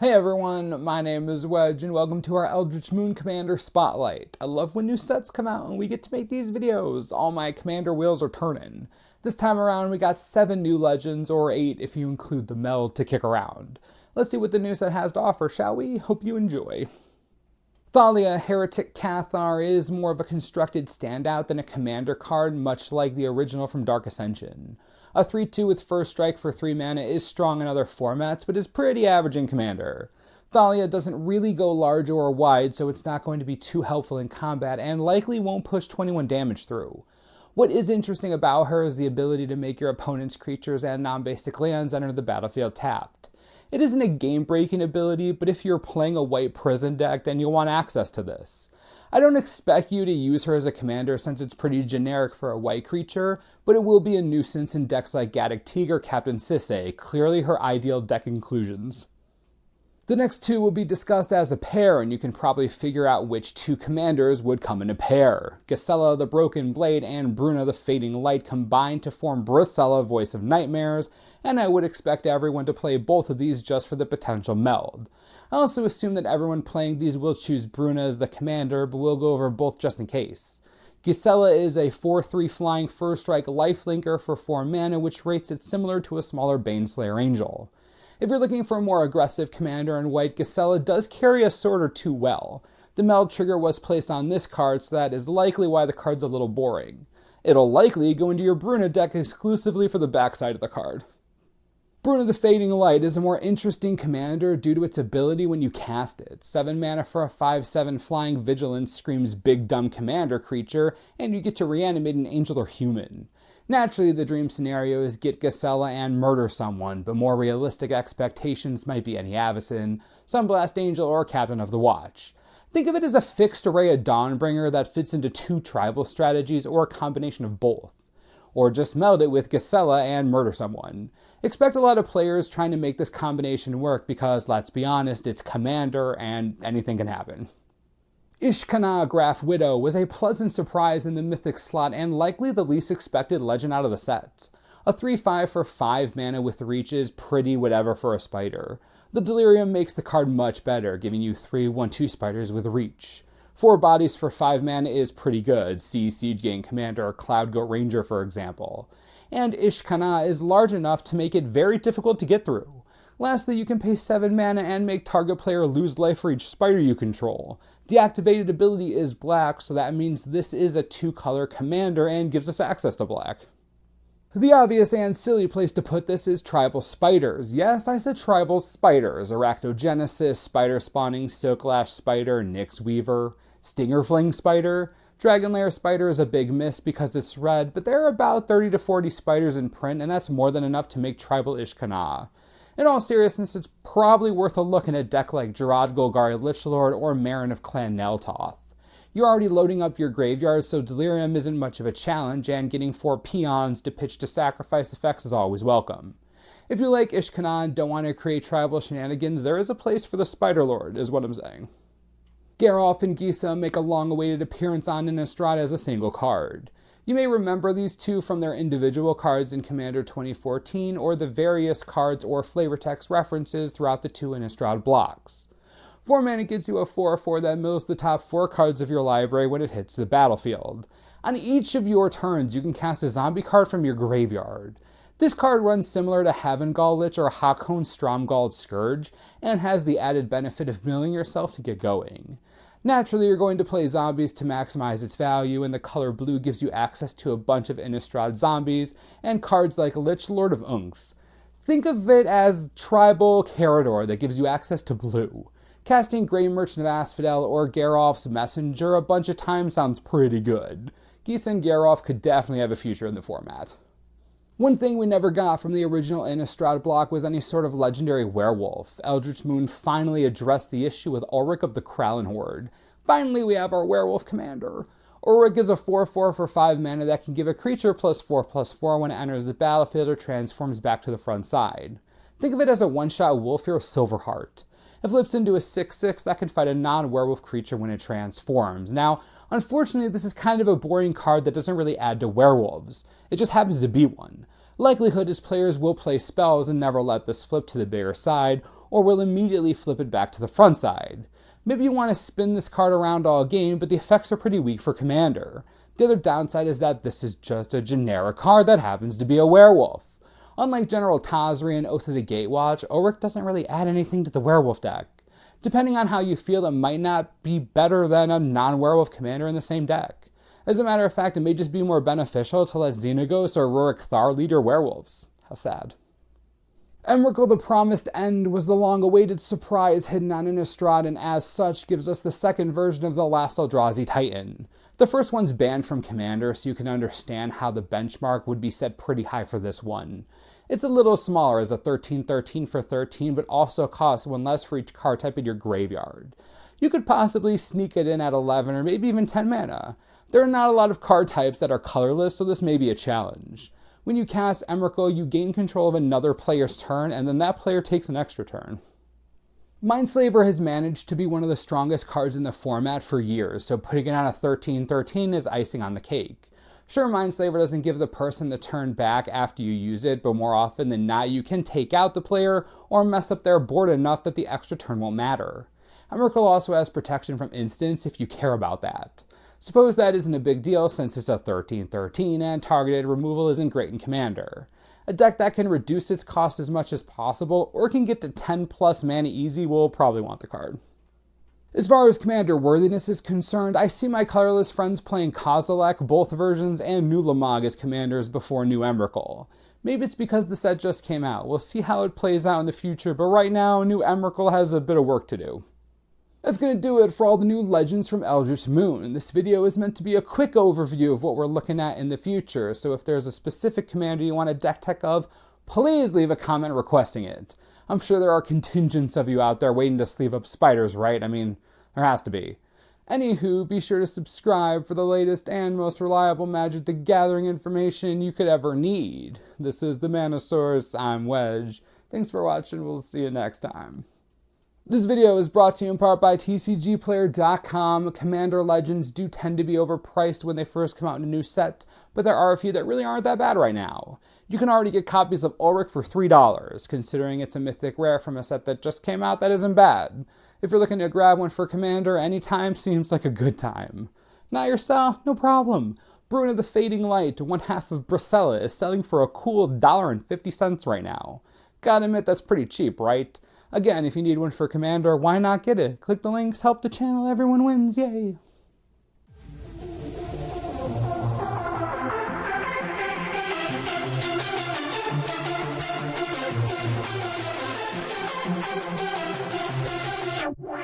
Hey everyone, my name is Wedge and welcome to our Eldritch Moon Commander Spotlight. I love when new sets come out and we get to make these videos. All my commander wheels are turning. This time around we got 7 new legends, or 8 if you include the meld, to kick around. Let's see what the new set has to offer, shall we? Hope you enjoy. Thalia, Heretic Cathar, is more of a constructed standout than a commander card, much like the original from Dark Ascension. A 3-2 with first strike for 3 mana is strong in other formats, but is pretty average in Commander. Thalia doesn't really go large or wide, so it's not going to be too helpful in combat, and likely won't push 21 damage through. What is interesting about her is the ability to make your opponent's creatures and non-basic lands enter the battlefield tapped. It isn't a game-breaking ability, but if you're playing a white prison deck, then you'll want access to this. I don't expect you to use her as a commander since it's pretty generic for a white creature, but it will be a nuisance in decks like Gaddock Teeg or Captain Sisay, clearly her ideal deck inclusions. The next 2 will be discussed as a pair, and you can probably figure out which 2 commanders would come in a pair. Gisela the Broken Blade and Bruna the Fading Light combine to form Brisela, Voice of Nightmares, and I would expect everyone to play both of these just for the potential meld. I also assume that everyone playing these will choose Bruna as the commander, but we'll go over both just in case. Gisela is a 4-3 flying first strike lifelinker for 4 mana, which rates it similar to a smaller Baneslayer Angel. If you're looking for a more aggressive commander in white, Gisela does carry a sword or 2 well. The meld trigger was placed on this card, so that is likely why the card's a little boring. It'll likely go into your Bruna deck exclusively for the backside of the card. Bruna the Fading Light is a more interesting commander due to its ability when you cast it. 7 mana for a 5-7 flying vigilance screams big dumb commander creature, and you get to reanimate an angel or human. Naturally, the dream scenario is get Gisela and murder someone, but more realistic expectations might be any Avacyn, Sunblast Angel, or Captain of the Watch. Think of it as a fixed array of Dawnbringer that fits into 2 tribal strategies or a combination of both. Or just meld it with Gisela and murder someone. Expect a lot of players trying to make this combination work because, let's be honest, it's Commander and anything can happen. Ishkana Graf Widow was a pleasant surprise in the Mythic slot and likely the least expected legend out of the set. A 3-5 for 5 mana with reach is pretty whatever for a spider. The Delirium makes the card much better, giving you 3 1-2 spiders with reach. 4 bodies for 5 mana is pretty good, see Siege Gang Commander or Cloud Goat Ranger for example. And Ishkana is large enough to make it very difficult to get through. Lastly, you can pay 7 mana and make target player lose life for each spider you control. The activated ability is black, so that means this is a 2-color commander and gives us access to black. The obvious and silly place to put this is tribal spiders. Yes, I said tribal spiders. Arachnogenesis, Spider Spawning, Silklash Spider, Nyx Weaver, Stinger Fling Spider. Dragonlair Spider is a big miss because it's red, but there are about 30 to 40 spiders in print, and that's more than enough to make tribal Ishkana. In all seriousness, it's probably worth a look in a deck like Gerard Golgari Lichlord or Marin of Clan Neltoth. You're already loading up your graveyard, so Delirium isn't much of a challenge, and getting 4 peons to pitch to sacrifice effects is always welcome. If you like Ishkana and don't want to create tribal shenanigans, there is a place for the Spider Lord, is what I'm saying. Geralf and Gisa make a long-awaited appearance on Innistrad as a single card. You may remember these 2 from their individual cards in Commander 2014 or the various cards or flavor text references throughout the 2 Innistrad blocks. 4 mana gets you a 4/4 that mills the top 4 cards of your library when it hits the battlefield. On each of your turns, you can cast a zombie card from your graveyard. This card runs similar to Havengall Lich or Hakon Stromgald Scourge, and has the added benefit of milling yourself to get going. Naturally, you're going to play zombies to maximize its value, and the color blue gives you access to a bunch of Innistrad zombies, and cards like Lich Lord of Unks. Think of it as Tribal Carador that gives you access to blue. Casting Grey Merchant of Asphodel or Geralf's Messenger a bunch of times sounds pretty good. Geese and Geralf could definitely have a future in the format. One thing we never got from the original Innistrad block was any sort of legendary werewolf. Eldritch Moon finally addressed the issue with Ulrich of the Krallen Horde. Finally, we have our werewolf commander. Ulrich is a 4/4 for 5 mana that can give a creature +4/+4 when it enters the battlefield or transforms back to the front side. Think of it as a one-shot Wolfir Silverheart. It flips into a 6/6 that can fight a non-werewolf creature when it transforms. Now, unfortunately, this is kind of a boring card that doesn't really add to werewolves. It just happens to be one. Likelihood is players will play spells and never let this flip to the bigger side, or will immediately flip it back to the front side. Maybe you want to spin this card around all game, but the effects are pretty weak for Commander. The other downside is that this is just a generic card that happens to be a werewolf. Unlike General Tazri and Oath of the Gatewatch, Ulrich doesn't really add anything to the werewolf deck. Depending on how you feel, it might not be better than a non-werewolf commander in the same deck. As a matter of fact, it may just be more beneficial to let Xenagos or Rurik Thar lead your werewolves. How sad. Emrakul the Promised End was the long-awaited surprise hidden on Innistrad, and as such gives us the second version of the last Eldrazi Titan. The first one's banned from Commander, so you can understand how the benchmark would be set pretty high for this one. It's a little smaller as a 13/13 for 13, but also costs 1 less for each card type in your graveyard. You could possibly sneak it in at 11 or maybe even 10 mana. There are not a lot of card types that are colorless, so this may be a challenge. When you cast Emrakul, you gain control of another player's turn, and then that player takes an extra turn. Mindslaver has managed to be one of the strongest cards in the format for years, so putting it on a 13/13 is icing on the cake. Sure, Mindslaver doesn't give the person the turn back after you use it, but more often than not, you can take out the player or mess up their board enough that the extra turn won't matter. Emrakul also has protection from instants if you care about that. Suppose that isn't a big deal since it's a 13/13 and targeted removal isn't great in Commander. A deck that can reduce its cost as much as possible or can get to 10 plus mana easy will probably want the card. As far as Commander worthiness is concerned, I see my colorless friends playing Kozilek, both versions, and New Lamag as commanders before New Emrakul. Maybe it's because the set just came out. We'll see how it plays out in the future, but right now, New Emrakul has a bit of work to do. That's going to do it for all the new legends from Eldritch Moon. This video is meant to be a quick overview of what we're looking at in the future, so if there's a specific commander you want a deck tech of, please leave a comment requesting it. I'm sure there are contingents of you out there waiting to sleeve up spiders, right? I mean, there has to be. Anywho, be sure to subscribe for the latest and most reliable Magic the Gathering information you could ever need. This is the Mana Source. I'm Wedge. Thanks for watching. We'll see you next time. This video is brought to you in part by TCGplayer.com. Commander Legends do tend to be overpriced when they first come out in a new set, but there are a few that really aren't that bad right now. You can already get copies of Ulrich for $3, considering it's a mythic rare from a set that just came out that isn't bad. If you're looking to grab one for Commander, anytime seems like a good time. Not your style? No problem. Bruna the Fading Light, one half of Bracella, is selling for a cool $1.50 right now. Gotta admit, that's pretty cheap, right? Again, if you need one for Commander, why not get it? Click the links, help the channel, everyone wins, yay! Wow.